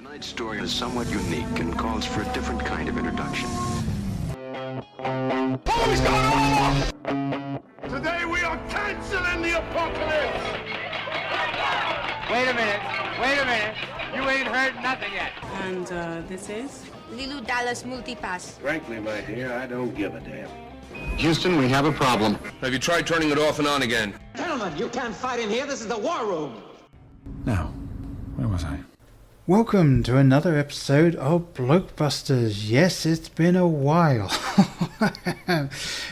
Tonight's story is somewhat unique and calls for a different kind of introduction. Police car! Today we are canceling the apocalypse! Wait a minute. You ain't heard nothing yet. And this is? Lilu Dallas Multipass. Frankly, my dear, I don't give a damn. Houston, we have a problem. Have you tried turning it off and on again? Gentlemen, you can't fight in here. This is the war room. Now, where was I? Welcome to another episode of Blokebusters. Yes, it's been a while.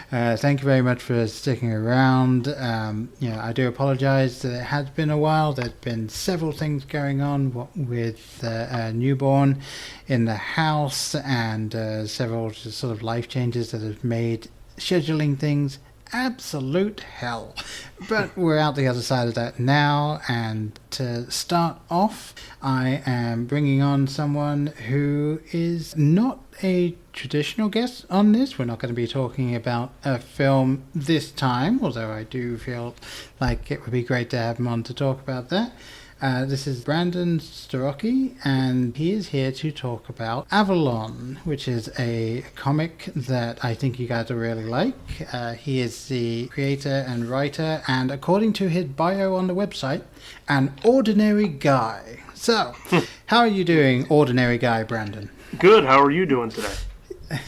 Thank you very much for sticking around. I do apologize that it has been a while. There's been several things going on with a newborn in the house and several sort of life changes that have made scheduling things absolute hell. But we're out the other side of that now, and to start off, I am bringing on someone who is not a traditional guest on this. We're not going to be talking about a film this time, although I do feel like it would be great to have him on to talk about that. This is Brandon Starocci, and he is here to talk about Avalon, which is a comic that I think you guys will really like. He is the creator and writer, and according to his bio on the website, an ordinary guy. So, how are you doing, ordinary guy Brandon? Good. How are you doing today?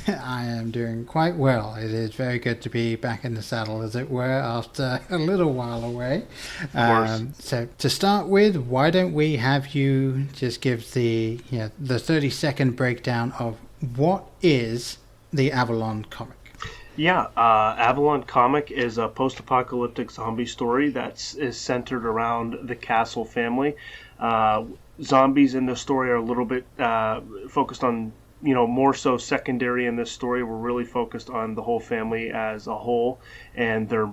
I am doing quite well. It is very good to be back in the saddle, as it were, after a little while away. So to start with, why don't we have you just give the 30-second breakdown of what is the Avalon comic? Yeah, Avalon comic is a post-apocalyptic zombie story that is centered around the Castle family. Zombies in this story are a little bit focused on, more so secondary in this story. We're really focused on the whole family as a whole and their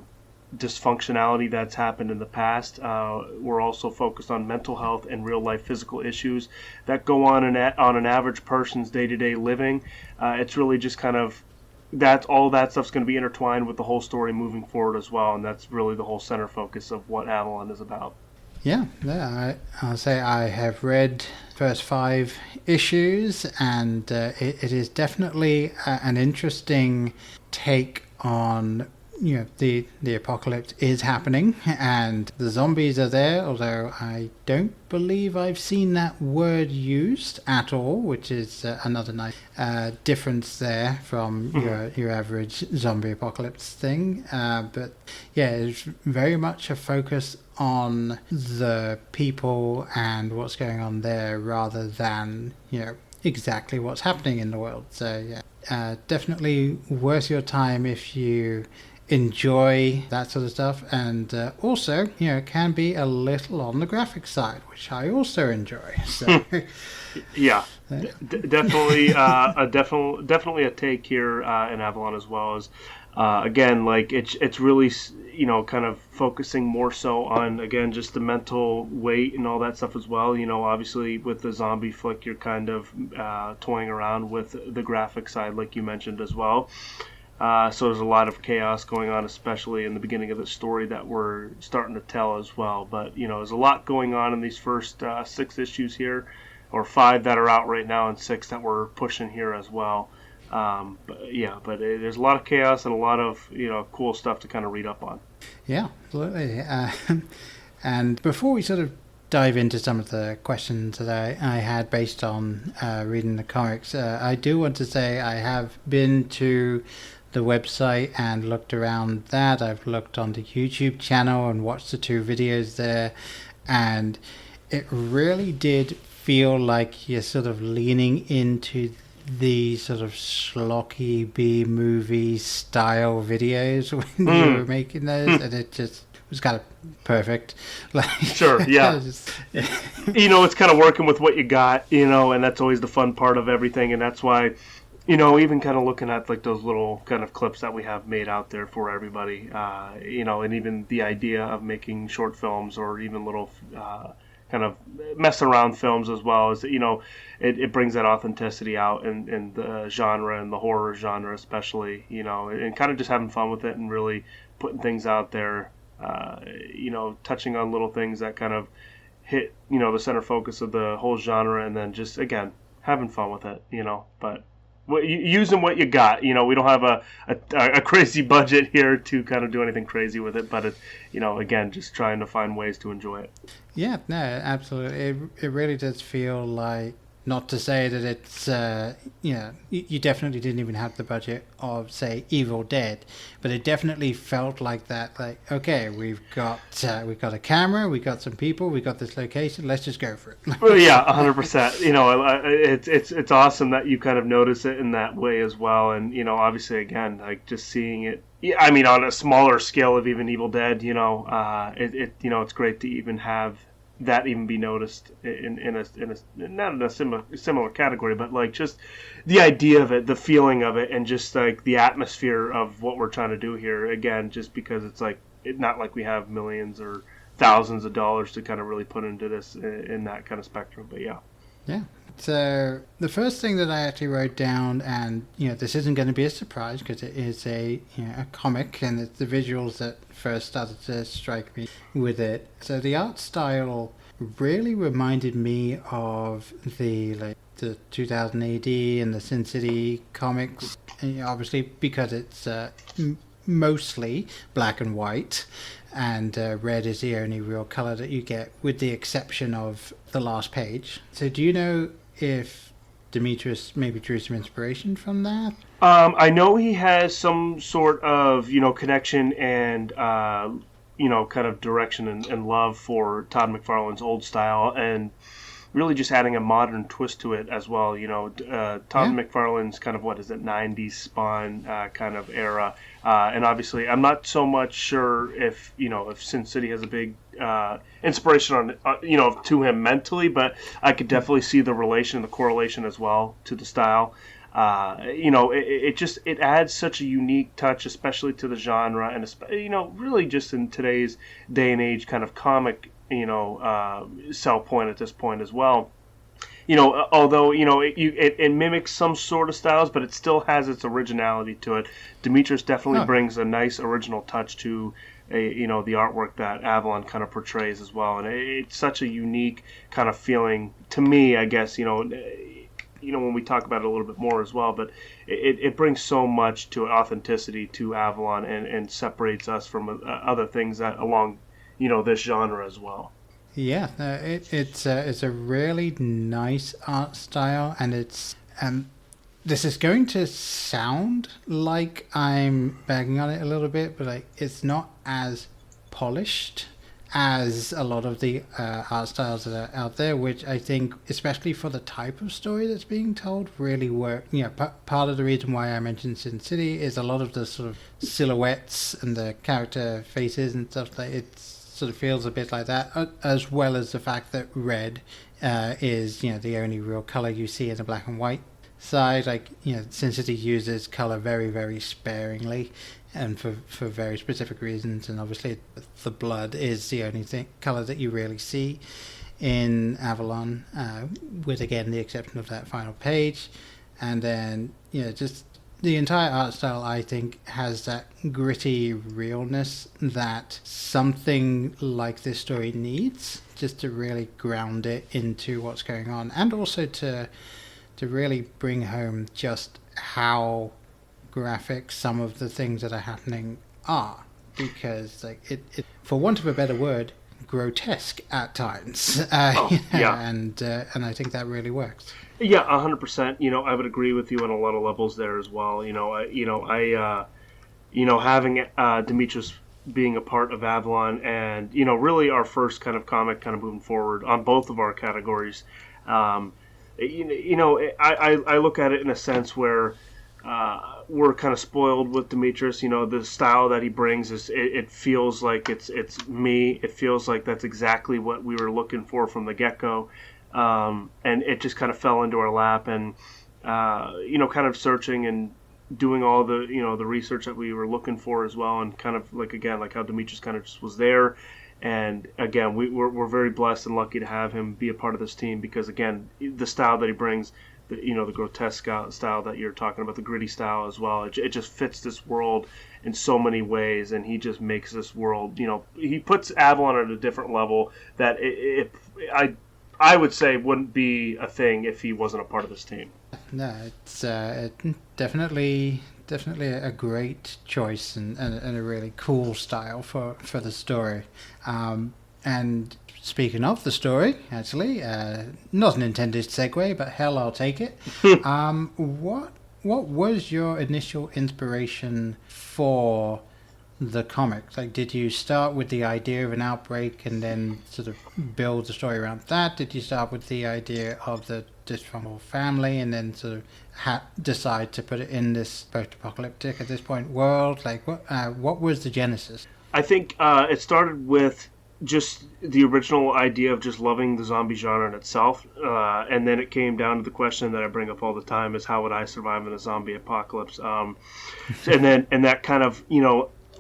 dysfunctionality that's happened in the past. We're also focused on mental health and real life physical issues that go on an average person's day-to-day living. It's really just kind of all that stuff's going to be intertwined with the whole story moving forward as well, and that's really the whole center focus of what Avalon is about. Yeah, I'll say I have read first 5 issues, and it is definitely an interesting take on, the apocalypse is happening and the zombies are there, although I don't believe I've seen that word used at all, which is another nice difference there from your average zombie apocalypse thing. But yeah, it's very much a focus on the people and what's going on there rather than, exactly what's happening in the world. So yeah, definitely worth your time if you enjoy that sort of stuff, and also can be a little on the graphic side, which I also enjoy. So yeah, definitely definitely a take here in Avalon, as well as again, like it's really kind of focusing more so on, again, just the mental weight and all that stuff as well. Obviously with the zombie flick, you're kind of toying around with the graphic side, like you mentioned as well. So there's a lot of chaos going on, especially in the beginning of the story that we're starting to tell as well. But, there's a lot going on in these first 6 issues here, or 5 that are out right now and 6 that we're pushing here as well. But there's a lot of chaos and a lot of, cool stuff to kind of read up on. Yeah, absolutely. And before we sort of dive into some of the questions that I had based on reading the comics, I do want to say I have been to the website and looked around that. I've looked on the YouTube channel and watched the 2 videos there, and it really did feel like you're sort of leaning into the sort of schlocky B-movie style videos when you were making those, and it just was kind of perfect. Sure, yeah. It's kind of working with what you got, and that's always the fun part of everything, and that's why, even kind of looking at like those little kind of clips that we have made out there for everybody, and even the idea of making short films or even little kind of mess around films as well, as it brings that authenticity out in the genre and the horror genre especially, and kind of just having fun with it and really putting things out there, touching on little things that kind of hit, you know, the center focus of the whole genre, and then just, again, having fun with it, you know. But using what you got, you know, we don't have a crazy budget here to kind of do anything crazy with it, but, you know, again, just trying to find ways to enjoy it. Yeah, no, absolutely. It really does feel like, not to say that it's, you definitely didn't even have the budget of, say, Evil Dead, but it definitely felt like that. Like, okay, we've got a camera, we got some people, we got this location. Let's just go for it. Well, yeah, 100%. You know, it's awesome that you kind of notice it in that way as well. And you know, obviously, again, like just seeing it. Yeah, I mean, on a smaller scale of even Evil Dead, you know, it's great to even have that even be noticed in a not in a similar category, but like just the idea of it, the feeling of it, and just like the atmosphere of what we're trying to do here. Again, just because it's like not like we have millions or thousands of dollars to kind of really put into this in that kind of spectrum. But yeah. So the first thing that I actually wrote down, and you know, this isn't going to be a surprise because it is a comic, and it's the visuals that first started to strike me with it. So the art style really reminded me of the 2000 AD and the Sin City comics, and, obviously because it's mostly black and white, and red is the only real color that you get, with the exception of the last page. So do you know if Demetrius maybe drew some inspiration from that? I know he has some sort of, you know, connection and, you know, kind of direction and love for Todd McFarlane's old style, and really just adding a modern twist to it as well. You know, Todd McFarlane's kind of, 90s Spawn kind of era. And obviously, I'm not so much sure if, you know, if Sin City has a big inspiration on, you know, to him mentally, but I could definitely see the relation, the correlation as well to the style. You know, it adds such a unique touch, especially to the genre, and, you know, really just in today's day and age kind of comic, you know, sell point at this point as well. You know, although, you know, it mimics some sort of styles, but it still has its originality to it. Demetrius definitely brings a nice original touch to, you know, the artwork that Avalon kind of portrays as well. And it's such a unique kind of feeling to me, I guess, you know, when we talk about it a little bit more as well, but it brings so much to authenticity to Avalon and separates us from other things that along, you know, this genre as well. Yeah, it's a really nice art style, and it's this is going to sound like I'm bagging on it a little bit, but like it's not as polished as a lot of the art styles that are out there, which I think, especially for the type of story that's being told, really work. You know, part of the reason why I mentioned Sin City is a lot of the sort of silhouettes and the character faces and stuff like it sort of feels a bit like that, as well as the fact that red is, you know, the only real color you see in the black and white side. Like, you know, Sin City uses color very, very sparingly, and for very specific reasons, and obviously the blood is the only color that you really see in Avalon, with again the exception of that final page. And then, you know, just the entire art style, I think, has that gritty realness that something like this story needs, just to really ground it into what's going on, and also to really bring home just how graphic some of the things that are happening are, because like it for want of a better word, grotesque at times. And I think that really works. Yeah, 100%. You know, I would agree with you on a lot of levels there as well. Having Demetrius being a part of Avalon, and, you know, really our first kind of comic kind of moving forward on both of our categories. I look at it in a sense where we're kind of spoiled with Demetrius. You know, the style that he brings it feels like it's me. It feels like that's exactly what we were looking for from the get-go. And it just kind of fell into our lap, and kind of searching and doing all the the research that we were looking for as well, and kind of like how Demetrius kind of just was there. And again, we're very blessed and lucky to have him be a part of this team, because again, the style that he brings, the grotesque style that you're talking about, the gritty style as well, it just fits this world in so many ways, and he just makes this world, he puts Avalon at a different level that it I would say wouldn't be a thing if he wasn't a part of this team. No, it's definitely a great choice and a really cool style for the story. And speaking of the story, actually, not an intended segue, but hell, I'll take it. What was your initial inspiration for the comics? Like, did you start with the idea of an outbreak and then sort of build the story around that? Did you start with the idea of the dysfunctional family and then sort of decide to put it in this post-apocalyptic at this point world? Like, what was the genesis? I think it started with just the original idea of just loving the zombie genre in itself, and then it came down to the question that I bring up all the time: is how would I survive in a zombie apocalypse? And that kind of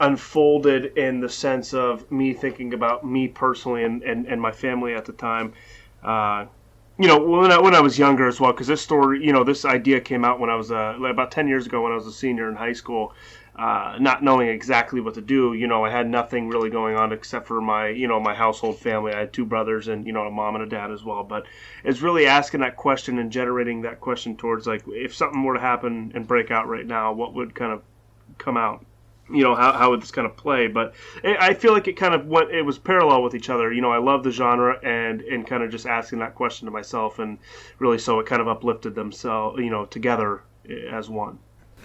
unfolded in the sense of me thinking about me personally and my family at the time. When I was younger as well, because this story, this idea came out when I was about 10 years ago when I was a senior in high school. Not knowing exactly what to do, I had nothing really going on except for my household family. I had two brothers and, a mom and a dad as well. But it's really asking that question and generating that question towards, like, if something were to happen and break out right now, what would kind of come out? How would this kind of play? But I feel like it was parallel with each other. I love the genre and kind of just asking that question to myself, and really so it kind of uplifted themselves, together as one.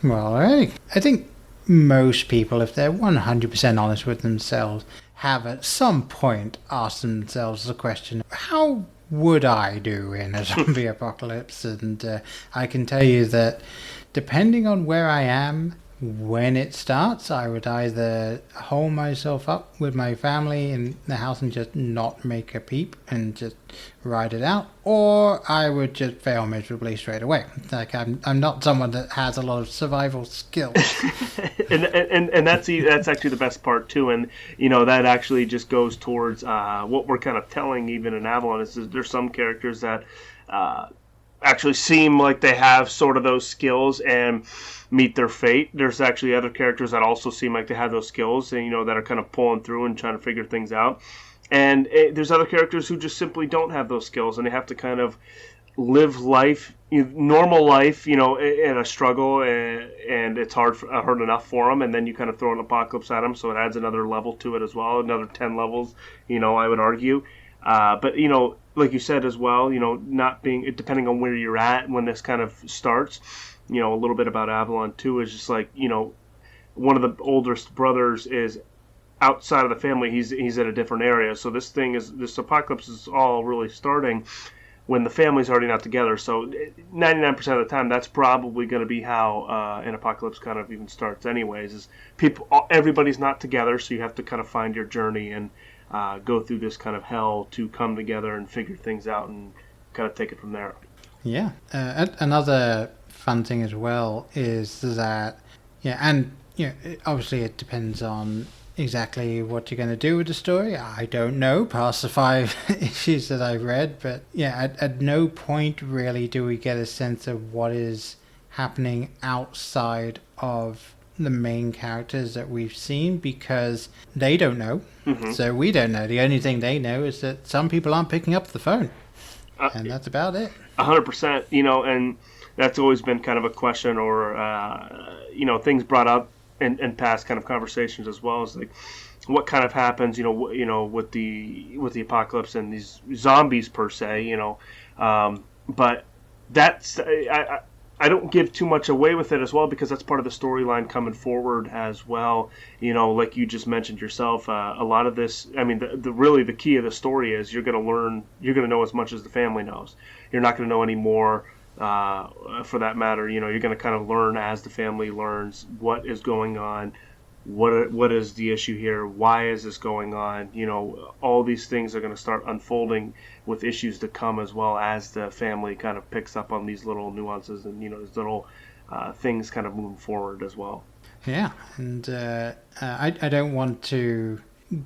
Well, I think most people, if they're 100% honest with themselves, have at some point asked themselves the question, how would I do in a zombie apocalypse? And I can tell you that depending on where I am when it starts, I would either hole myself up with my family in the house and just not make a peep and just ride it out, or I would just fail miserably straight away. Like, I'm not someone that has a lot of survival skills. and that's actually the best part too, and that actually just goes towards what we're kind of telling even in Avalon is that there's some characters that actually seem like they have sort of those skills and meet their fate. There's actually other characters that also seem like they have those skills and that are kind of pulling through and trying to figure things out. And there's other characters who just simply don't have those skills, and they have to kind of live life, normal life, in a struggle, and it's hard enough for them. And then you kind of throw an apocalypse at them, so it adds another level to it as well, another 10 levels, I would argue. But like you said as well, not being, depending on where you're at when this kind of starts, a little bit about Avalon too is just like, one of the oldest brothers is outside of the family. He's at a different area. So this apocalypse is all really starting when the family's already not together. So 99% of the time, that's probably going to be how an apocalypse kind of even starts anyways, is everybody's not together. So you have to kind of find your journey and go through this kind of hell to come together and figure things out and kind of take it from there. Yeah. Another fun thing as well is that, obviously it depends on exactly what you're going to do with the story. I don't know past the 5 issues that I've read, but at no point really do we get a sense of what is happening outside of the main characters that we've seen, because they don't know. Mm-hmm. So we don't know. The only thing they know is that some people aren't picking up the phone, and that's about it. 100%, and that's always been kind of a question, or things brought up in past kind of conversations as well, as like what kind of happens, with the apocalypse and these zombies per se, but that's I don't give too much away with it as well, because that's part of the storyline coming forward as well. Like you just mentioned yourself, a lot of this, I mean, the key of the story is you're going to know as much as the family knows. You're not going to know any more, for that matter. You're going to kind of learn as the family learns what is going on, what is the issue here, why is this going on. All these things are going to start unfolding with issues to come, as well as the family kind of picks up on these little nuances and these little things kind of moving forward as well. Yeah, and I don't want to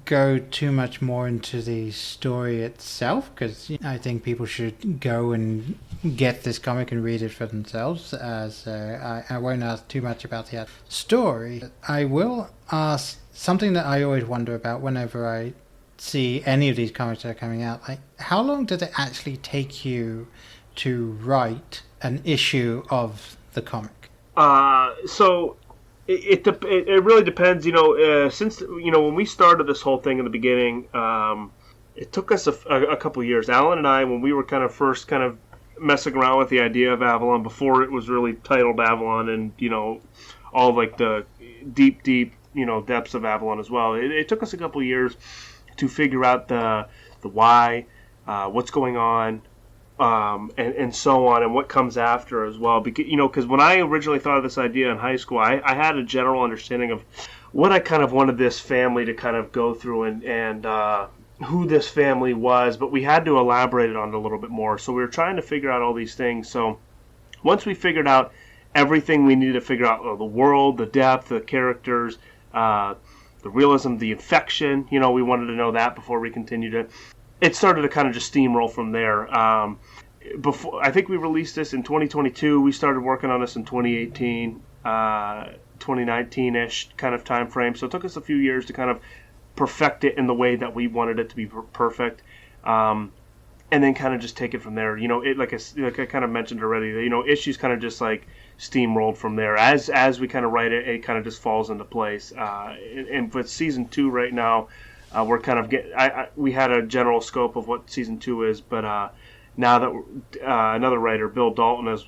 go too much more into the story itself, because I think people should go and get this comic and read it for themselves, as I won't ask too much about the story. I will ask something that I always wonder about whenever I see any of these comics that are coming out, like how long does it actually take you to write an issue of the comic? So it really depends. Since when we started this whole thing in the beginning, it took us a couple of years. Alan and I, when we were kind of first kind of messing around with the idea of Avalon before it was really titled Avalon, and all like the deep depths of Avalon as well. It took us a couple of years to figure out the why, what's going on, and so on, and what comes after as well. Because when I originally thought of this idea in high school, I had a general understanding of what I kind of wanted this family to kind of go through and who this family was, but we had to elaborate on it a little bit more. So we were trying to figure out all these things. So once we figured out everything we needed to figure out, the world, the depth, the characters, the realism, the infection, we wanted to know that before we continued it. It started to kind of just steamroll from there. Before, I think we released this in 2022. We started working on this in 2018, 2019-ish kind of time frame. So it took us a few years to kind of perfect it in the way that we wanted it to be perfect, and then kind of just take it from there. Like I kind of mentioned already, issues kind of just like steamrolled from there. As we kind of write it, it kind of just falls into place. And with season 2 right now, we're kind of we had a general scope of what season 2 is, but now that another writer, Bill Dalton, is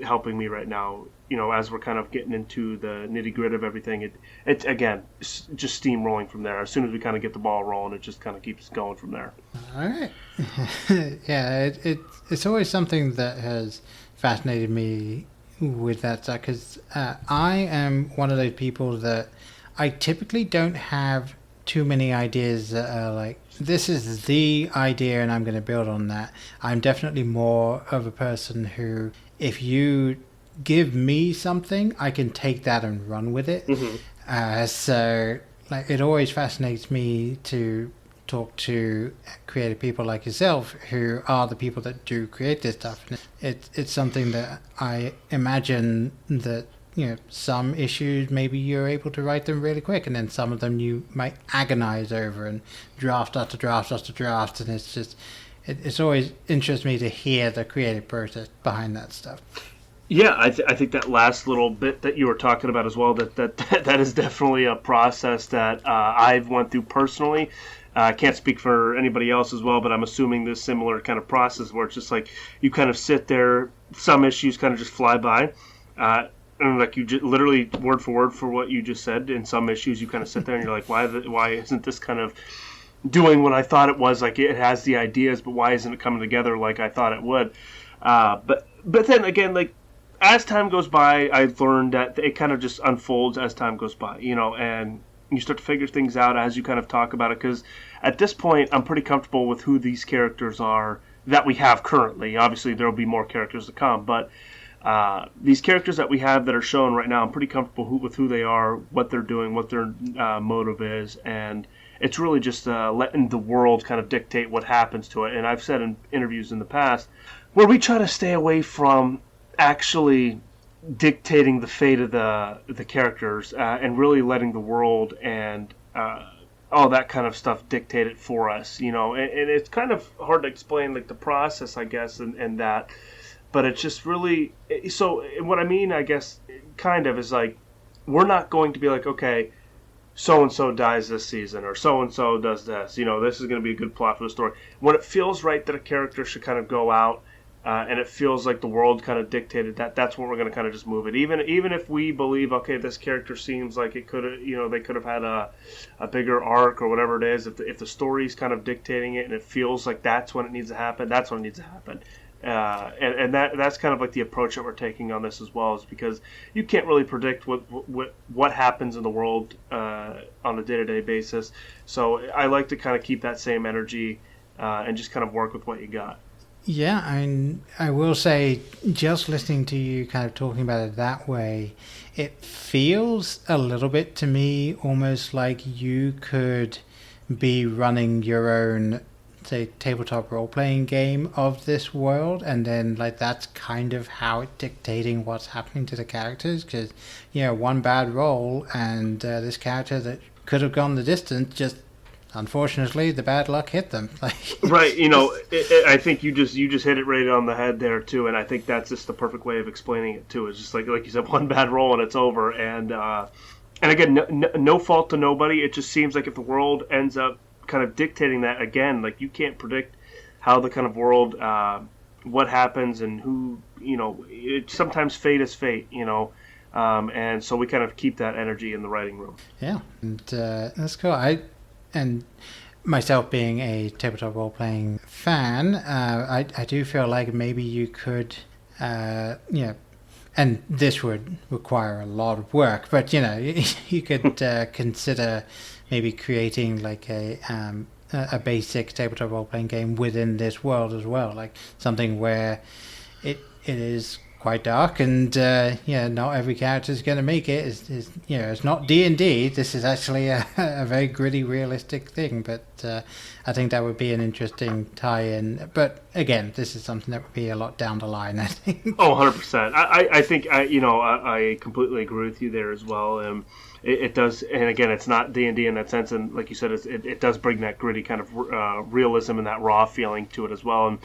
helping me right now. As we're kind of getting into the nitty gritty of everything, it's again just steamrolling from there. As soon as we kind of get the ball rolling, it just kind of keeps going from there. All right. Yeah, it's always something that has fascinated me with that stuff, because I am one of those people that I typically don't have too many ideas that are like, this is the idea and I'm going to build on that. I'm definitely more of a person who, if you give me something, I can take that and run with it. Mm-hmm. So like, it always fascinates me to talk to creative people like yourself, who are the people that do create this stuff. It's something that I imagine that some issues maybe you're able to write them really quick, and then some of them you might agonize over and draft after draft after draft, and it's just it's always interests me to hear the creative process behind that stuff. Yeah, I think that last little bit that you were talking about as well, that is definitely a process that I've went through personally. I can't speak for anybody else as well, but I'm assuming this similar kind of process where it's just like you kind of sit there, some issues kind of just fly by, and like you just, literally word for word for what you just said. In some issues, you kind of sit there and you're like, why isn't this kind of doing what I thought it was? Like, it has the ideas, but why isn't it coming together like I thought it would? But then again, like, as time goes by, I've learned that it kind of just unfolds as time goes by, and you start to figure things out as you kind of talk about it. Because at this point, I'm pretty comfortable with who these characters are that we have currently. Obviously, there will be more characters to come, but these characters that we have that are shown right now, I'm pretty comfortable with who they are, what they're doing, what their motive is, and it's really just letting the world kind of dictate what happens to it. And I've said in interviews in the past where we try to stay away from actually dictating the fate of the characters, and really letting the world and all that kind of stuff dictate it for us, and it's kind of hard to explain, like, the process, I guess, and that, but it's just really, so what I mean, I guess, kind of, is like, we're not going to be like, okay, so-and-so dies this season, or so-and-so does this, this is going to be a good plot for the story. When it feels right that a character should kind of go out, and it feels like the world kind of dictated that's where we're going to kind of just move it. Even if we believe, okay, this character seems like it could have, they could have had a bigger arc or whatever it is. If the story's kind of dictating it and it feels like that's when it needs to happen, that's when it needs to happen. And that's kind of like the approach that we're taking on this as well, is because you can't really predict what happens in the world on a day-to-day basis. So I like to kind of keep that same energy and just kind of work with what you got. Yeah, I will say, just listening to you kind of talking about it that way, it feels a little bit to me almost like you could be running your own, say, tabletop role-playing game of this world, and then, like, that's kind of how it's dictating what's happening to the characters, because, one bad roll, and this character that could have gone the distance just unfortunately, the bad luck hit them. Right, I think you just hit it right on the head there too, and I think that's just the perfect way of explaining it too. It's just like you said, one bad roll and it's over, and again, no fault to nobody. It just seems like if the world ends up kind of dictating that again, like you can't predict how the kind of world, what happens and who, sometimes fate is fate, and so we kind of keep that energy in the writing room. Yeah, and that's cool. And myself being a tabletop role-playing fan, I do feel like maybe you could, and this would require a lot of work, but you could consider maybe creating like a basic tabletop role-playing game within this world as well, like something where it is quite dark, and not every character is going to make it. It's not D&D. This is actually a very gritty, realistic thing. But I think that would be an interesting tie-in. But again, this is something that would be a lot down the line, I think. Oh, 100%. I think I completely agree with you there as well. It does, and again, it's not D&D in that sense, and like you said, it does bring that gritty kind of realism and that raw feeling to it as well. And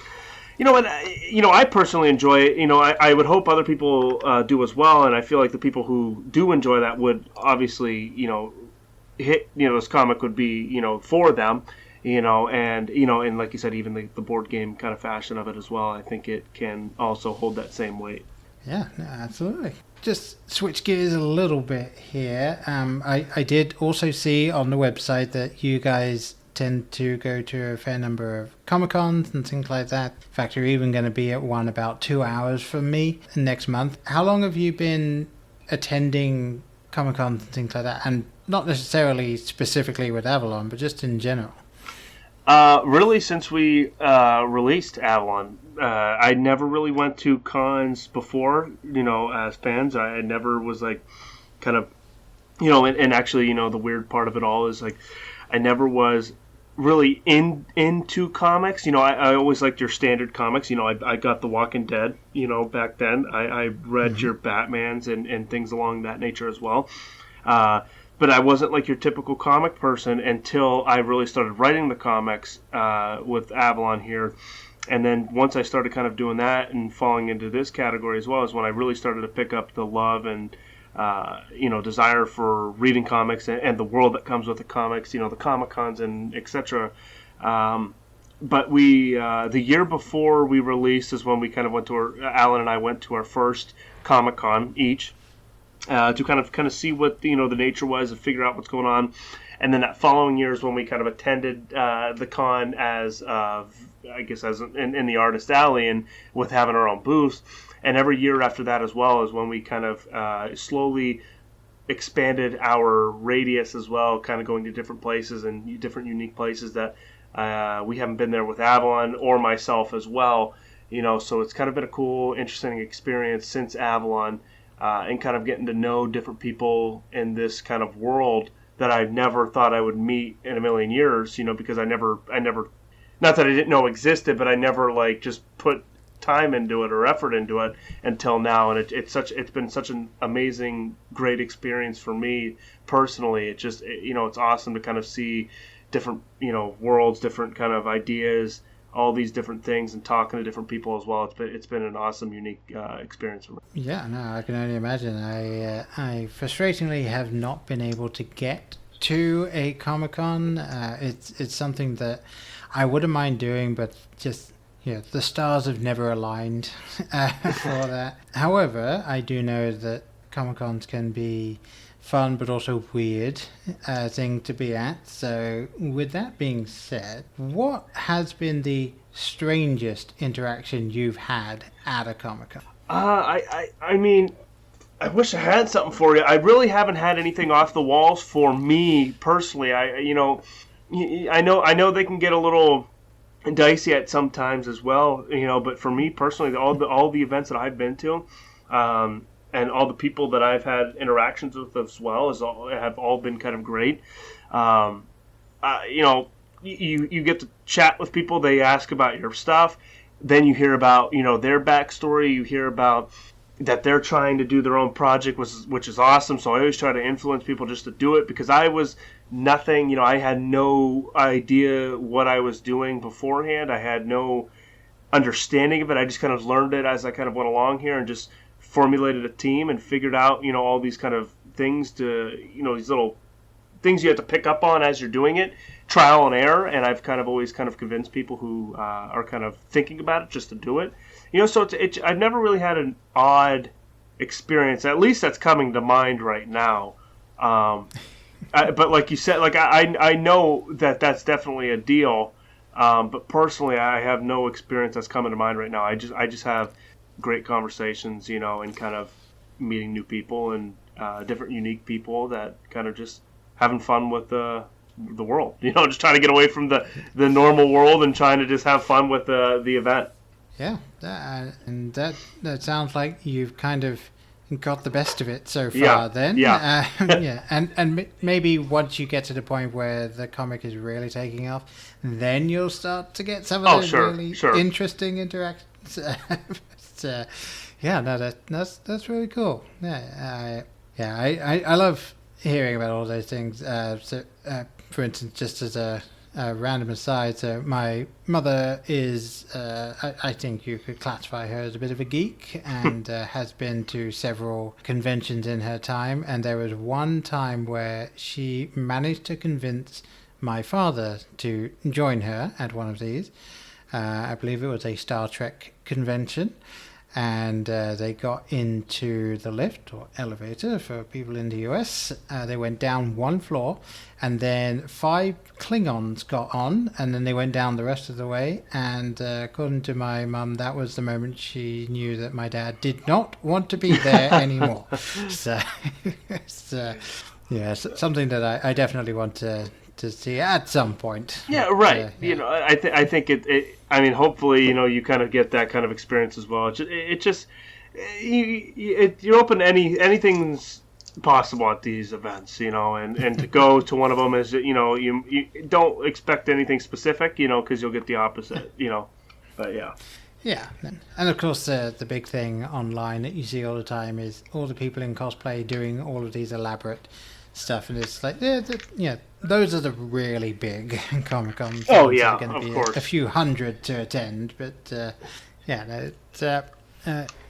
I personally enjoy it. I would hope other people do as well, and I feel like the people who do enjoy that would obviously, hit, this comic would be, for them, and like you said, even the board game kind of fashion of it as well. I think it can also hold that same weight. Yeah, no, absolutely. Just switch gears a little bit here. I did also see on the website that you guys tend to go to a fair number of Comic-Cons and things like that. In fact, you're even going to be at one about 2 hours from me next month. How long have you been attending Comic-Cons and things like that? And not necessarily specifically with Avalon, but just in general. Really, since we released Avalon. I never really went to cons before, as fans. I never was like kind of, and actually, the weird part of it all is like I never was really into comics. I always liked your standard comics. I got The Walking Dead, back then. I read your Batmans and things along that nature as well. But I wasn't like your typical comic person until I really started writing the comics with Avalon here. And then once I started kind of doing that and falling into this category as well is when I really started to pick up the love and desire for reading comics and the world that comes with the comics, the Comic-Cons and etc. But we, the year before we released is when we kind of went to Alan and I went to our first Comic-Con each to kind of see what, the nature was and figure out what's going on. And then that following year is when we kind of attended the con as, I guess, as in the Artist Alley and with having our own booth. And every year after that as well is when we kind of slowly expanded our radius as well, kind of going to different places and different unique places that we haven't been there with Avalon or myself as well. So it's kind of been a cool, interesting experience since Avalon and kind of getting to know different people in this kind of world that I never thought I would meet in a million years, because I never, not that I didn't know existed, but I never like just put time into it or effort into it until now. And it's been such an amazing, great experience for me personally. It just, it's awesome to kind of see different, worlds, different kind of ideas, all these different things and talking to different people as well. It's been an awesome, unique experience for me. Yeah, no, I can only imagine. I frustratingly have not been able to get to a Comic-Con. It's something that I wouldn't mind doing, but just the stars have never aligned for that. However, I do know that Comic-Cons can be fun but also weird thing to be at. So with that being said, what has been the strangest interaction you've had at a Comic-Con? I mean, I wish I had something for you. I really haven't had anything off the walls for me personally. I know they can get a little dicey at sometimes as well, but for me personally, all the events that I've been to, and all the people that I've had interactions with as well have all been kind of great. You get to chat with people. They ask about your stuff. Then you hear about, their backstory. You hear about that they're trying to do their own project, which is awesome. So I always try to influence people just to do it because I was nothing. You know, I had no idea what I was doing beforehand. I had no understanding of it. I just kind of learned it as I kind of went along here and just formulated a team and figured out, you know, all these kind of things to, you know, these little things you have to pick up on as you're doing it, trial and error. And I've kind of always kind of convinced people who are kind of thinking about it just to do it. You know, so I've never really had an odd experience, at least that's coming to mind right now. But like you said, like I know that that's definitely a deal. But personally, I have no experience that's coming to mind right now. I just have great conversations, you know, and kind of meeting new people and different unique people that kind of just having fun with the world, you know, just trying to get away from the normal world and trying to just have fun with the event. Yeah, and that sounds like you've kind of got the best of it so far. Then, yeah. And maybe once you get to the point where the comic is really taking off, then you'll start to get some of those really interesting interactions. That's really cool. I love hearing about all those things. For instance, just as a random aside, so my mother is, I think you could classify her as a bit of a geek, and has been to several conventions in her time. And there was one time where she managed to convince my father to join her at one of these. I believe it was a Star Trek convention. And they got into the lift or elevator for people in the US. They went down one floor, and then 5 Klingons got on, and then they went down the rest of the way. And according to my mum, that was the moment she knew that my dad did not want to be there anymore. So it's something that I definitely want to see at some point. Yeah, right. You know, I think it. I mean, hopefully, you know, you kind of get that kind of experience as well. You're open to anything's possible at these events, you know, and to go to one of them is, you know, you don't expect anything specific, you know, because you'll get the opposite, you know. But yeah. Yeah, and of course the big thing online that you see all the time is all the people in cosplay doing all of these elaborate stuff, and it's like, those are the really big Comic-Cons. Oh yeah, going to be of course. A few hundred to attend, but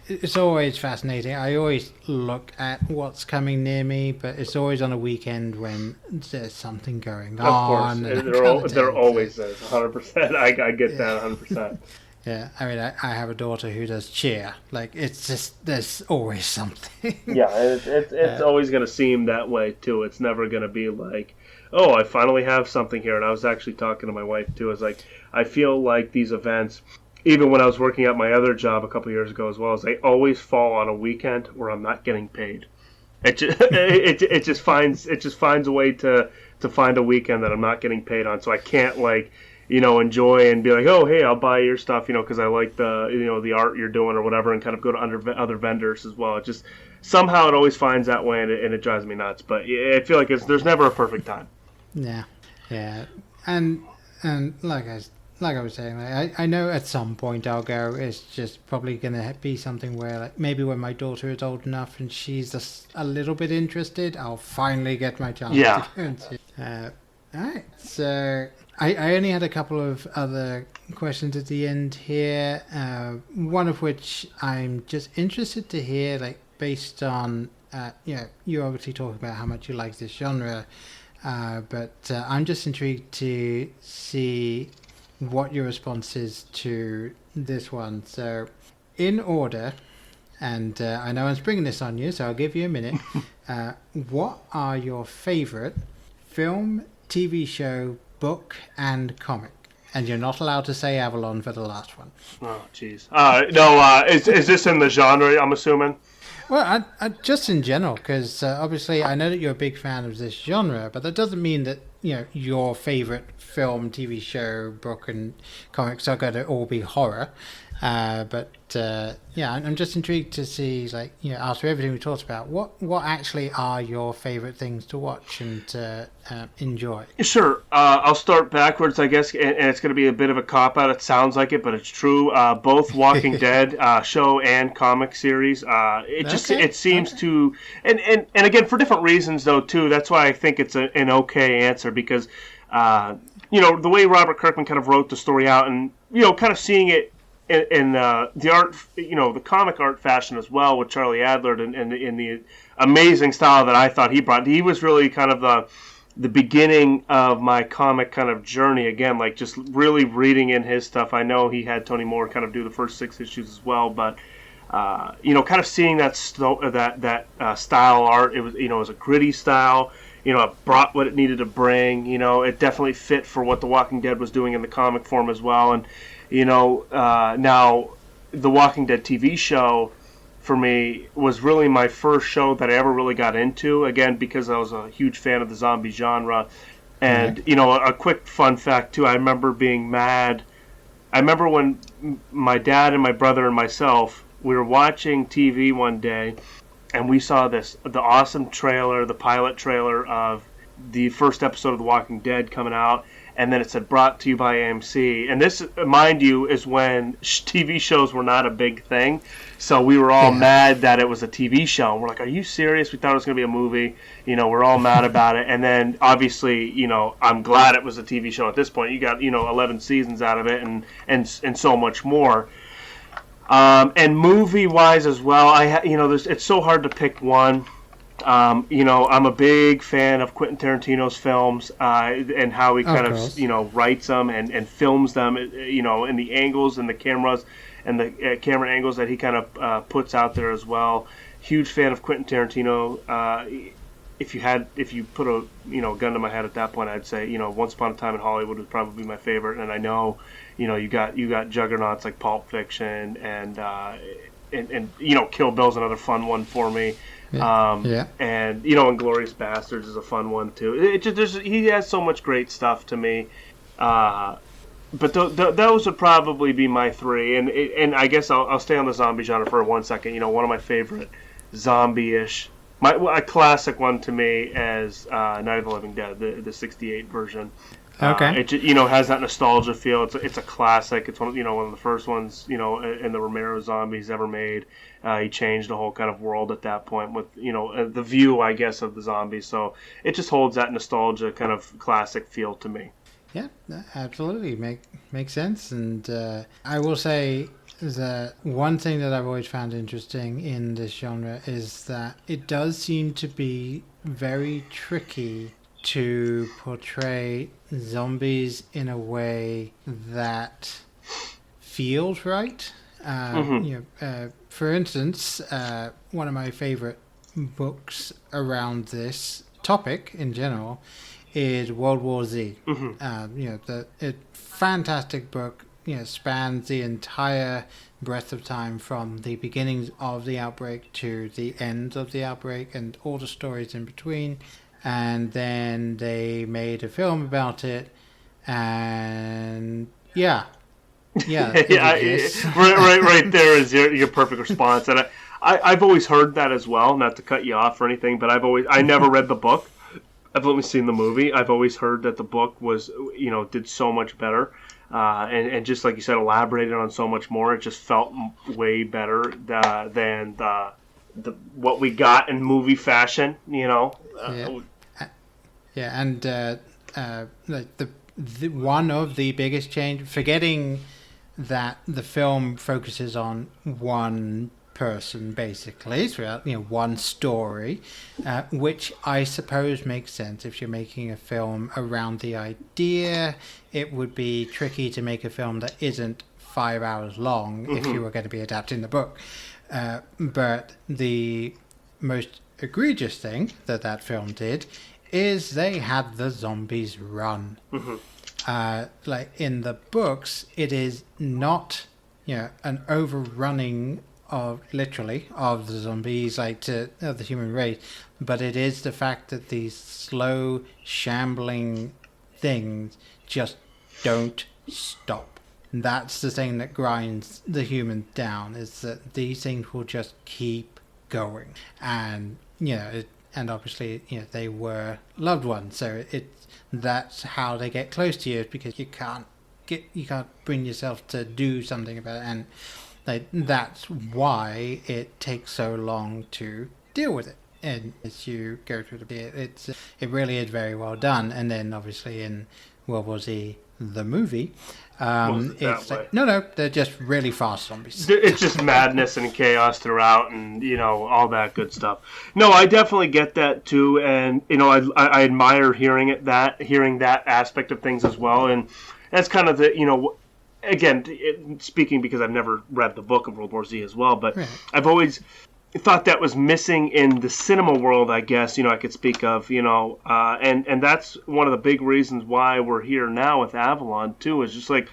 it's always fascinating. I always look at what's coming near me, but it's always on a weekend when there's something going on. Of course, there always is, 100%. I get that 100%. Yeah, I mean, I have a daughter who does cheer. Like, it's just, there's always something. Yeah, it's always going to seem that way, too. It's never going to be like, oh, I finally have something here. And I was actually talking to my wife, too. I was like, I feel like these events, even when I was working at my other job a couple years ago as well, is they always fall on a weekend where I'm not getting paid. It just finds a way to find a weekend that I'm not getting paid on. So I can't, like, you know, enjoy and be like, oh, hey, I'll buy your stuff, you know, because I like the, you know, the art you're doing or whatever, and kind of go to other vendors as well. It just, somehow it always finds that way, and it drives me nuts. But I feel like there's never a perfect time. Yeah. And like I was saying, like, I know at some point I'll go. It's just probably going to be something where, like, maybe when my daughter is old enough and she's just a little bit interested, I'll finally get my chance to go and see. All right, so I only had a couple of other questions at the end here, one of which I'm just interested to hear, like, based on, you obviously talk about how much you like this genre, but I'm just intrigued to see what your response is to this one. So, in order, and I know I'm springing this on you, so I'll give you a minute. What are your favourite film, TV show, book, and comic? And you're not allowed to say Avalon for the last one. Oh, jeez. No, is this in the genre, I'm assuming? Well, I just in general, because obviously I know that you're a big fan of this genre, but that doesn't mean that, you know, your favorite film, TV show, book, and comics are going to all be horror. Yeah, I'm just intrigued to see, like, after everything we talked about, what actually are your favorite things to watch and to enjoy? Sure. I'll start backwards, I guess, and it's going to be a bit of a cop-out. It sounds like it, but it's true. Both Walking Dead show and comic series. It seems to, and again, for different reasons, though, too. That's why I think it's an okay answer, because, the way Robert Kirkman kind of wrote the story out, and, kind of seeing it in the art, the comic art fashion as well, with Charlie Adler and in the amazing style that I thought he brought. He was really kind of the beginning of my comic kind of journey again, like just really reading in his stuff. I know he had Tony Moore kind of do the first 6 issues as well, but kind of seeing that style art, it was a gritty style. It brought what it needed to bring. It definitely fit for what The Walking Dead was doing in the comic form as well. And now the Walking Dead TV show for me was really my first show that I ever really got into, again, because I was a huge fan of the zombie genre. And, a quick fun fact, too, I remember being mad. I remember when my dad and my brother and myself, we were watching TV one day, and we saw the awesome trailer, the pilot trailer of the first episode of The Walking Dead coming out, and then it said brought to you by AMC. And this, mind you, is when TV shows were not a big thing. So we were all mad that it was a TV show. And we're like, are you serious? We thought it was going to be a movie. We're all mad about it. And then, obviously, I'm glad it was a TV show at this point. You got, 11 seasons out of it and so much more. And movie-wise as well, it's so hard to pick one. I'm a big fan of Quentin Tarantino's films and how he kind of writes them and films them, in the angles and the cameras and the camera angles that he kind of puts out there as well. Huge fan of Quentin Tarantino. If you put a gun to my head at that point, I'd say Once Upon a Time in Hollywood would probably be my favorite. And I know you got juggernauts like Pulp Fiction and Kill Bill's another fun one for me. And Inglourious Bastards is a fun one too. He has so much great stuff to me. But those would probably be my 3. And I guess I'll stay on the zombie genre for 1 second. One of my favorite zombie-ish, a classic one to me is Night of the Living Dead, the '68 version. Okay. It has that nostalgia feel. It's a classic. It's one of the first ones in the Romero zombies ever made. He changed the whole kind of world at that point with the view, I guess, of the zombies. So it just holds that nostalgia kind of classic feel to me. Yeah, absolutely makes sense. And I will say that one thing that I've always found interesting in this genre is that it does seem to be very tricky to portray zombies in a way that feels right. For instance, one of my favorite books around this topic in general is World War Z. The fantastic book, spans the entire breadth of time from the beginnings of the outbreak to the end of the outbreak and all the stories in between. And then they made a film about it, and right there is your perfect response. And I've always heard that as well. Not to cut you off or anything, but I never read the book. I've only seen the movie. I've always heard that the book was did so much better, and just like you said, elaborated on so much more. It just felt way better than what we got in movie fashion. And the one of the biggest change, forgetting that the film focuses on one person basically throughout one story, which I suppose makes sense if you're making a film around the idea. It would be tricky to make a film that isn't 5 hours long if you were going to be adapting the book, but the most egregious thing that film did is they had the zombies run. Like in the books, it is not an overrunning of the zombies, like to the human race, but it is the fact that these slow shambling things just don't stop. that's the thing that grinds the humans down, is that these things will just keep going. And, and obviously, they were loved ones, so that's how they get close to you, is because you can't bring yourself to do something about it, and that's why it takes so long to deal with it. And as you go through the bit, it really is very well done. And then obviously in World War Z, the movie, it's no, they're just really fast zombies. It's just madness and chaos throughout, and all that good stuff. No, I definitely get that too, and I admire hearing that aspect of things as well, and that's kind of the again, speaking because I've never read the book of World War Z as well, but right. I've always thought that was missing in the cinema world, I guess, I could speak of, and that's one of the big reasons why we're here now with Avalon, too, is just like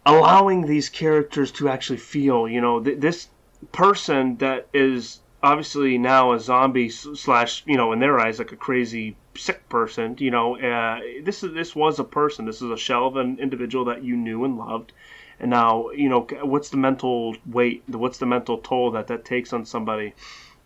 allowing these characters to actually feel, this person that is obviously now a zombie slash, in their eyes, like a crazy sick person, this was a person. This is a shell of an individual that you knew and loved. And now, what's the mental weight, what's the mental toll that takes on somebody?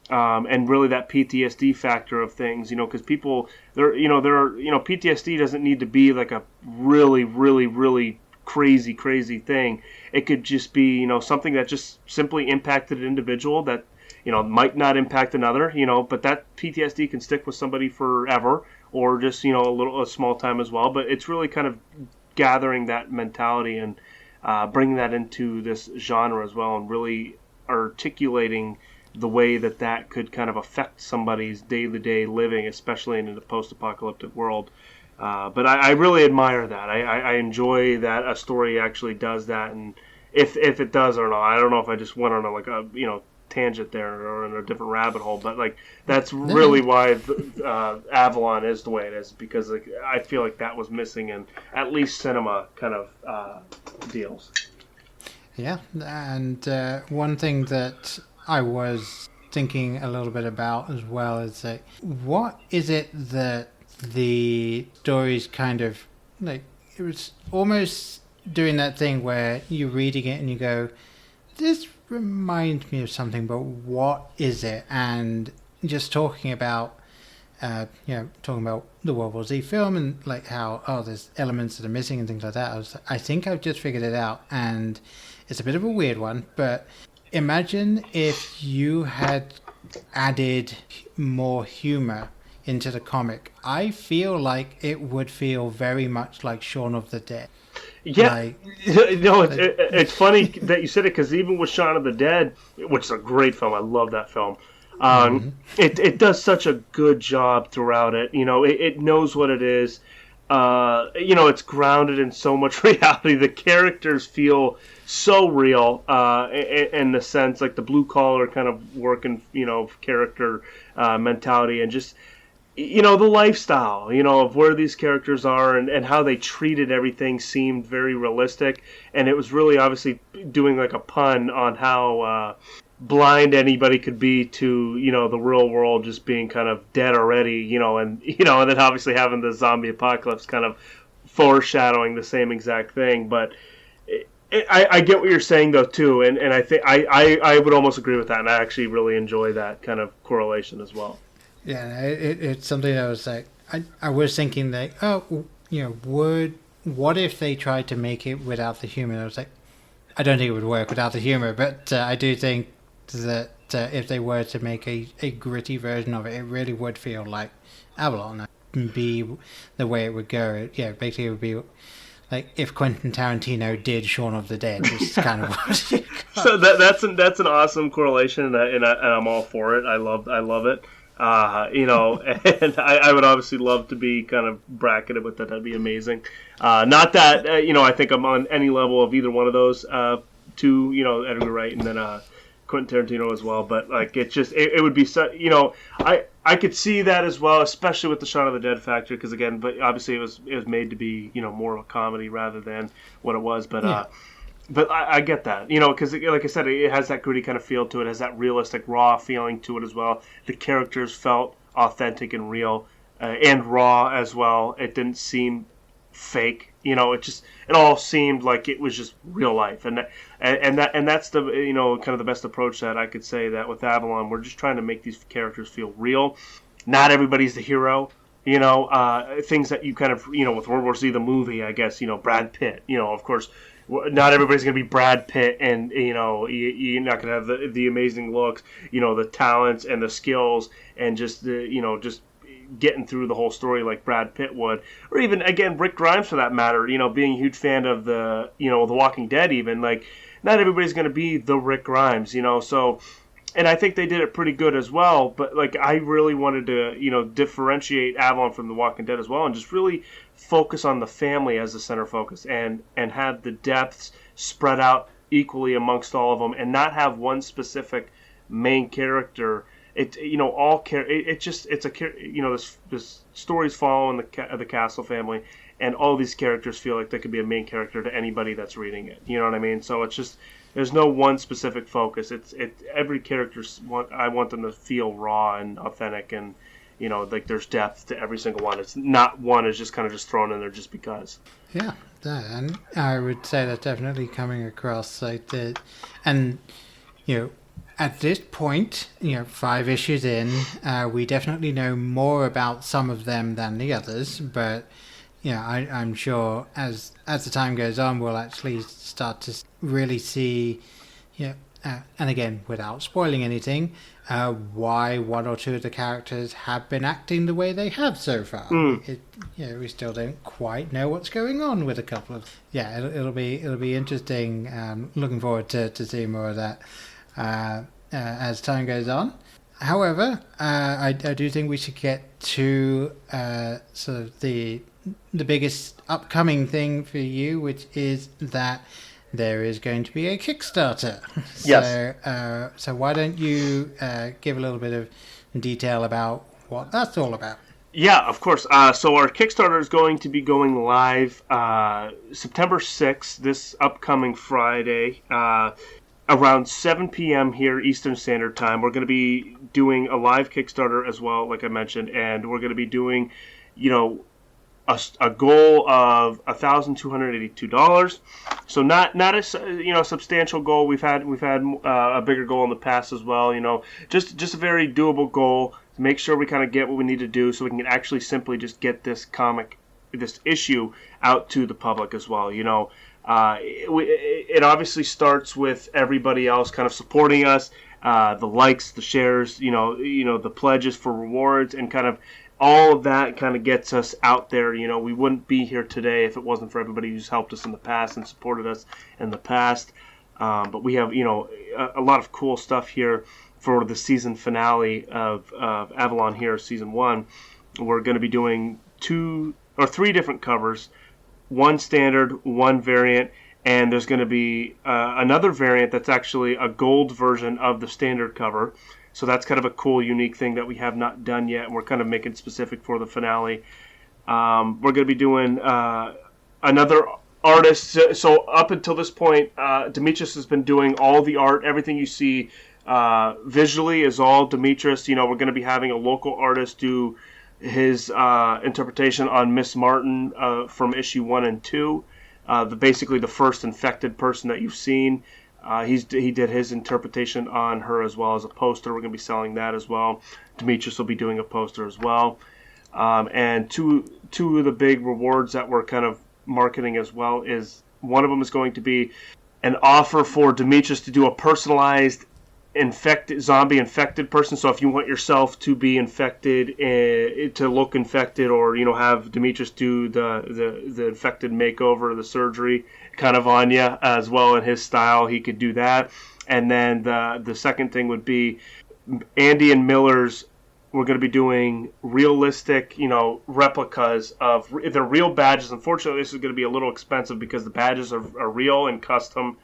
And really that PTSD factor of things, because people, PTSD doesn't need to be like a really, really, really crazy thing. It could just be, something that just simply impacted an individual that, might not impact another, but that PTSD can stick with somebody forever, or just, a small time as well. But it's really kind of gathering that mentality and bringing that into this genre as well, and really articulating the way that could kind of affect somebody's day-to-day living, especially in a post-apocalyptic world. But I really admire that. I enjoy that a story actually does that, and if it does or not, I don't know if I just went on a tangent there or in a different rabbit hole, but that's really why Avalon is the way it is, because I feel like that was missing in at least cinema kind of deals. Yeah, and one thing that I was thinking a little bit about as well is what is it that the stories kind of it was almost doing that thing where you're reading it and you go, this reminds me of something, but what is it? And just talking about the World War Z film and how there's elements that are missing and things like that. I think I've just figured it out, and it's a bit of a weird one, but imagine if you had added more humor into the comic. I feel like it would feel very much like Shaun of the Dead. Yeah, it's funny that you said it, because even with Shaun of the Dead, which is a great film, I love that film. It does such a good job throughout it. It knows what it is. It's grounded in so much reality. The characters feel so real in the sense, like the blue collar kind of working, character mentality, and just the lifestyle, of where these characters are and how they treated everything seemed very realistic. And it was really obviously doing like a pun on how blind anybody could be to, the real world just being kind of dead already, and then obviously having the zombie apocalypse kind of foreshadowing the same exact thing. But I get what you're saying though too, and I think I would almost agree with that, and I actually really enjoy that kind of correlation as well. Yeah, it's something that was I was thinking that, what if they tried to make it without the humor? I was like, I don't think it would work without the humor, but I do think that if they were to make a gritty version of it, it really would feel like Avalon and be the way it would go. Basically it would be like if Quentin Tarantino did Shaun of the Dead. Is kind of what you got. So that's an awesome correlation, and I'm all for it. I love it. And I would obviously love to be kind of bracketed with that. That'd be amazing. Not that, I think I'm on any level of either one of those two, Edgar Wright and then Quentin Tarantino as well. But it's just, it would be so, I could see that as well, especially with the Shaun of the Dead factor, because again, but obviously it was made to be, more of a comedy rather than what it was. But, yeah. But I get that, because like I said, it has that gritty kind of feel to it. It has that realistic, raw feeling to it as well. The characters felt authentic and real and raw as well. It didn't seem fake It all seemed like it was just real life, and that's the kind of the best approach that I could say that with Avalon. We're just trying to make these characters feel real. Not everybody's the hero. Things that you kind of, with World War Z, the movie, I guess, Brad Pitt, of course, not everybody's going to be Brad Pitt, and, you're not going to have the amazing looks, the talents and the skills, and just just getting through the whole story like Brad Pitt would, or even, again, Rick Grimes for that matter, being a huge fan of the Walking Dead even, like, not everybody's going to be the Rick Grimes, so... And I think they did it pretty good as well, but like I really wanted to, differentiate Avalon from The Walking Dead as well, and just really focus on the family as the center focus, and have the depths spread out equally amongst all of them, and not have one specific main character. This story's following the Castle family, and all these characters feel like they could be a main character to anybody that's reading it. You know what I mean? So it's just. There's no one specific focus. Every character's I want them to feel raw and authentic, and like there's depth to every single one. It's not one is just kind of just thrown in there just because. Yeah, and I would say that's definitely coming across like that. And at this point, 5 issues in, we definitely know more about some of them than the others, but. I'm sure as the time goes on, we'll actually start to really see, and again, without spoiling anything, why one or two of the characters have been acting the way they have so far. We still don't quite know what's going on with a couple of. Yeah, it'll be interesting. Looking forward to seeing more of that as time goes on. However, I do think we should get to sort of the biggest upcoming thing for you, which is that there is going to be a Kickstarter. Yes. So why don't you give a little bit of detail about what that's all about? Yeah, of course. So our Kickstarter is going to be going live September 6th, this upcoming Friday, around 7 p.m. here Eastern Standard Time. We're going to be doing a live Kickstarter as well, like I mentioned, and we're going to be doing, a goal of $1,282. So not a substantial goal. We've had a bigger goal in the past as well. Just a very doable goal to make sure we kind of get what we need to do, so we can actually simply just get this issue out to the public as well. It obviously starts with everybody else kind of supporting us, the likes, the shares, the pledges for rewards, and kind of all of that kind of gets us out there. We wouldn't be here today if it wasn't for everybody who's helped us in the past and supported us in the past. But we have, a lot of cool stuff here for the season finale of Avalon here, season 1. We're going to be doing 2 or 3 different covers, 1 standard, 1 variant, and there's going to be another variant that's actually a gold version of the standard cover. So that's kind of a cool, unique thing that we have not done yet, and we're kind of making specific for the finale. We're going to be doing another artist. So up until this point, Demetrius has been doing all the art. Everything you see visually is all Demetrius. We're going to be having a local artist do his interpretation on Miss Martin from issue 1 and 2. Basically the first infected person that you've seen. He did his interpretation on her as well as a poster. We're going to be selling that as well. Demetrius will be doing a poster as well. And two of the big rewards that we're kind of marketing as well is, one of them is going to be an offer for Demetrius to do a personalized zombie infected person. So if you want yourself to be infected, to look infected, or have Demetrius do the infected makeover, the surgery kind of on you as well in his style, he could do that. And then the second thing would be Andy and Miller's. We're going to be doing realistic, replicas of the real badges. Unfortunately, this is going to be a little expensive because the badges are real and custom.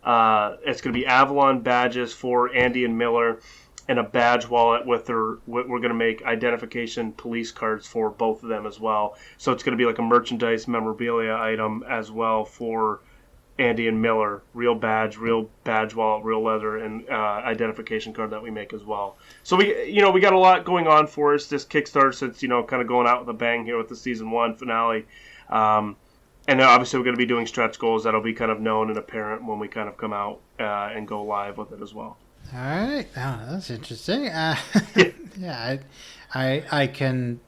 It's going to be Avalon badges for Andy and Miller, and a badge wallet with their. We're going to make identification police cards for both of them as well. So it's going to be like a merchandise memorabilia item as well for Andy and Miller. Real badge wallet, real leather, and identification card that we make as well. So we got a lot going on for us this Kickstarter, since kind of going out with a bang here with the season 1 finale. And then obviously we're going to be doing stretch goals that'll be kind of known and apparent when we kind of come out and go live with it as well. All right, that's interesting. Yeah, I can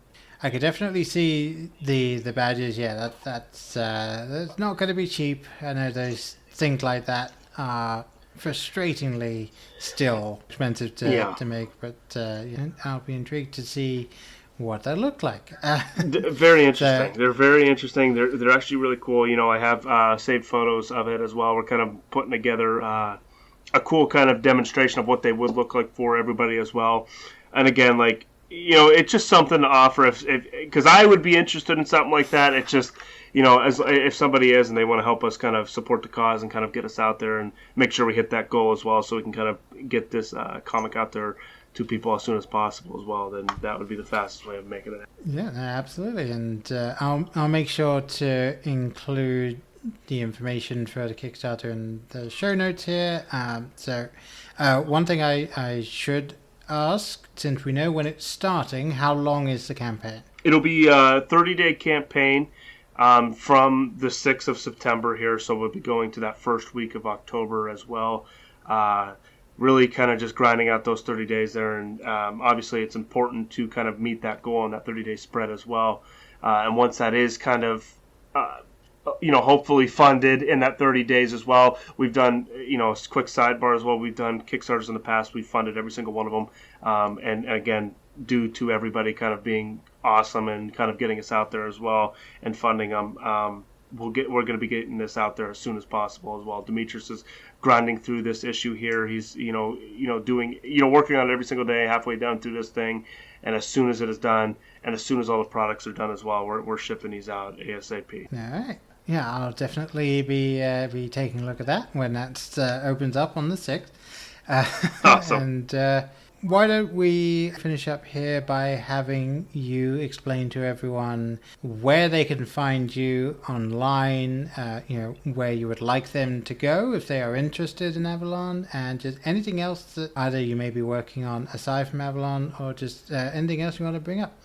definitely see the badges. Yeah, that's not going to be cheap. I know those things like that are frustratingly still expensive to make, but I'll be intrigued to see what they look like. Very interesting. They're very interesting. They're actually really cool. I have saved photos of it as well. We're kind of putting together a cool kind of demonstration of what they would look like for everybody as well. And again, it's just something to offer because I would be interested in something like that. It's just, as if somebody is and they want to help us kind of support the cause and kind of get us out there and make sure we hit that goal as well, so we can kind of get this comic out there to people as soon as possible as well, then that would be the fastest way of making it. Yeah, absolutely. And I'll make sure to include the information for the Kickstarter in the show notes here. So one thing I should ask, since we know when it's starting, how long is the campaign? It'll be a 30-day campaign from the 6th of September here, so we'll be going to that first week of October as well. Really kind of just grinding out those 30 days there, and obviously it's important to kind of meet that goal on that 30-day spread as well. And once that is kind of hopefully funded in that 30 days as well. We've done, a quick sidebar as well. We've done Kickstarters in the past. We've funded every single one of them. And again, due to everybody kind of being awesome and kind of getting us out there as well and funding them, we're going to be getting this out there as soon as possible as well. Demetrius is grinding through this issue here. He's, doing, working on it every single day, halfway down through this thing. And as soon as it is done, and as soon as all the products are done as well, we're shipping these out ASAP. All right. Yeah, I'll definitely be taking a look at that when that opens up on the 6th. Awesome. And why don't we finish up here by having you explain to everyone where they can find you online, where you would like them to go if they are interested in Avalon, and just anything else that either you may be working on aside from Avalon or just anything else you want to bring up.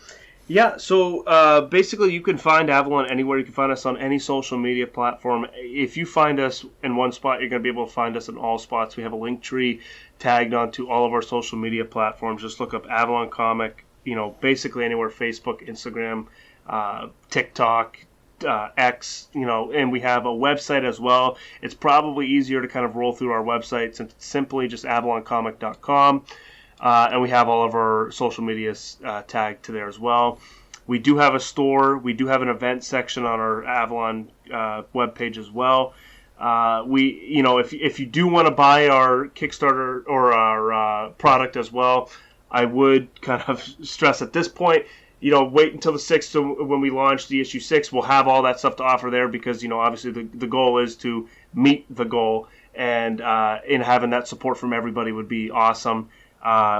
Yeah, so basically you can find Avalon anywhere. You can find us on any social media platform. If you find us in one spot, you're going to be able to find us in all spots. We have a link tree tagged onto all of our social media platforms. Just look up Avalon Comic, basically anywhere, Facebook, Instagram, TikTok, X, and we have a website as well. It's probably easier to kind of roll through our website since it's simply just avaloncomic.com. And we have all of our social medias tagged to there as well. We do have a store. We do have an event section on our Avalon webpage as well. If you do want to buy our Kickstarter or our product as well, I would kind of stress at this point, wait until the 6th when we launch the issue 6. We'll have all that stuff to offer there because, obviously the goal is to meet the goal. And in having that support from everybody would be awesome.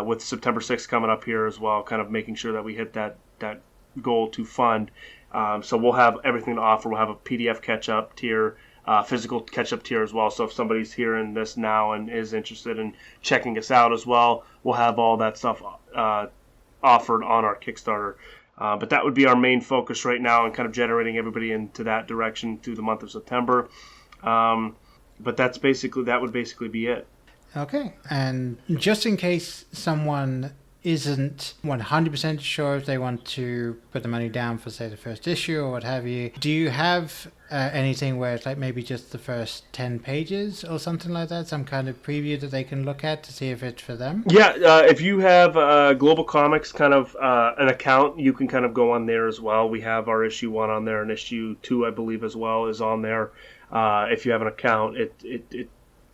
With September 6th coming up here as well, kind of making sure that we hit that goal to fund. So we'll have everything to offer. We'll have a PDF catch-up tier, physical catch-up tier as well. So if somebody's hearing this now and is interested in checking us out as well, we'll have all that stuff offered on our Kickstarter. But that would be our main focus right now and kind of generating everybody into that direction through the month of September. But that would basically be it. Okay, and just in case someone isn't 100% sure if they want to put the money down for, say, the first issue or what have you, do you have anything where it's like maybe just the first 10 pages or something like that, some kind of preview that they can look at to see if it's for them? Yeah, if you have Global Comics kind of an account, you can kind of go on there as well. We have our issue 1 on there, and issue 2, I believe, as well is on there. If you have an account,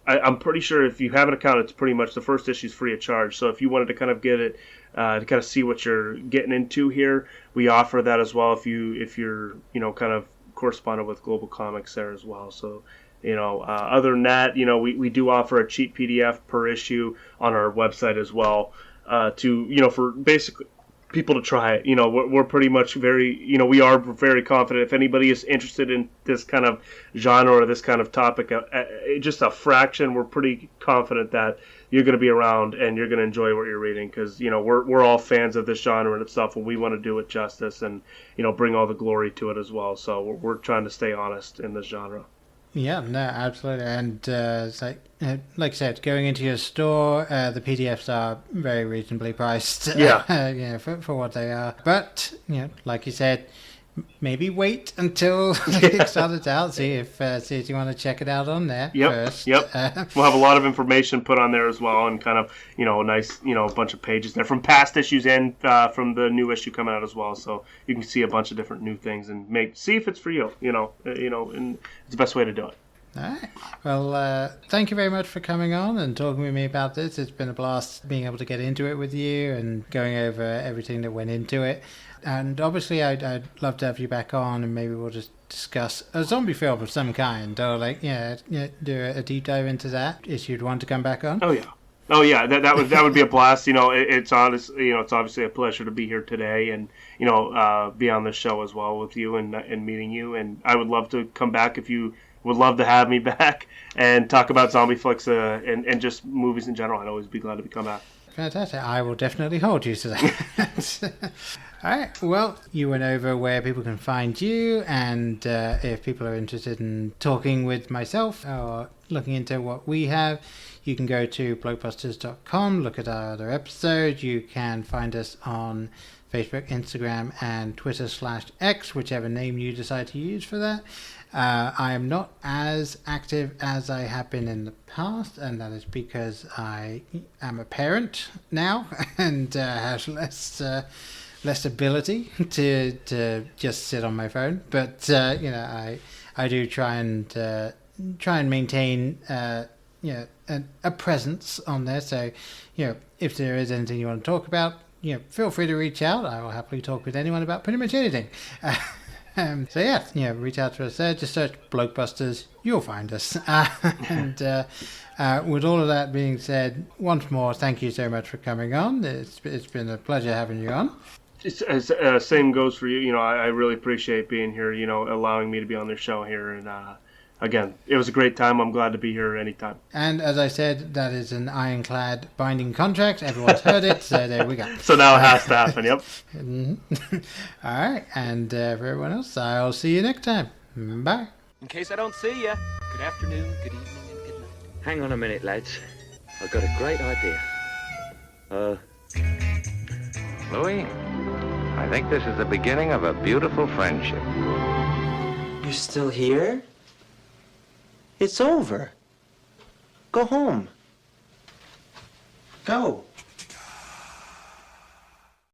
I'm pretty sure if you have an account, it's pretty much the first issue is free of charge. So if you wanted to kind of get it, to kind of see what you're getting into here, we offer that as well. If you're kind of correspondent with Global Comics there as well. So other than that, we do offer a cheap PDF per issue on our website as well. For basically people to try it. We're pretty much we are very confident. If anybody is interested in this kind of genre or this kind of topic, just a fraction, we're pretty confident that you're going to be around and you're going to enjoy what you're reading, because we're all fans of this genre and itself, and we want to do it justice and bring all the glory to it as well. So we're trying to stay honest in this genre. Yeah, no, absolutely. And it's like I said, going into your store, the PDFs are very reasonably priced. Yeah. For what they are. But like you said, maybe wait until the Kickstarter's out. See if you want to check it out on there first. Yep. We'll have a lot of information put on there as well, and kind of a nice a bunch of pages there from past issues and from the new issue coming out as well. So you can see a bunch of different new things and see if it's for you. And it's the best way to do it. All right. Well, thank you very much for coming on and talking with me about this. It's been a blast being able to get into it with you and going over everything that went into it. And obviously, I'd love to have you back on, and maybe we'll just discuss a zombie film of some kind, or do a deep dive into that. If you'd want to come back on. Oh yeah, that would be a blast. It's honest. It's obviously a pleasure to be here today, and be on this show as well with you and meeting you. And I would love to come back if you would love to have me back and talk about zombie flicks and just movies in general. I'd always be glad to come back. Fantastic. I will definitely hold you to that. All right. Well, you went over where people can find you, and if people are interested in talking with myself or looking into what we have, you can go to blokebusters.com, look at our other episodes. You can find us on Facebook, Instagram, and Twitter/X, whichever name you decide to use for that. I am not as active as I have been in the past, and that is because I am a parent now and have less ability to just sit on my phone. But I do try and maintain a presence on there. So if there is anything you want to talk about, feel free to reach out. I will happily talk with anyone about pretty much anything. Reach out to us there. Just search Blokebusters. You'll find us. And with all of that being said, once more, thank you so much for coming on. It's been a pleasure having you on. Same goes for you. I really appreciate being here, allowing me to be on their show here. And again, it was a great time. I'm glad to be here anytime. And as I said, that is an ironclad binding contract. Everyone's heard it, so there we go. So now it has to happen, yep. All right, and for everyone else, I'll see you next time. Bye. In case I don't see you, good afternoon, good evening, and good night. Hang on a minute, lads. I've got a great idea. Louis, I think this is the beginning of a beautiful friendship. You're still here? It's over. Go home. Go.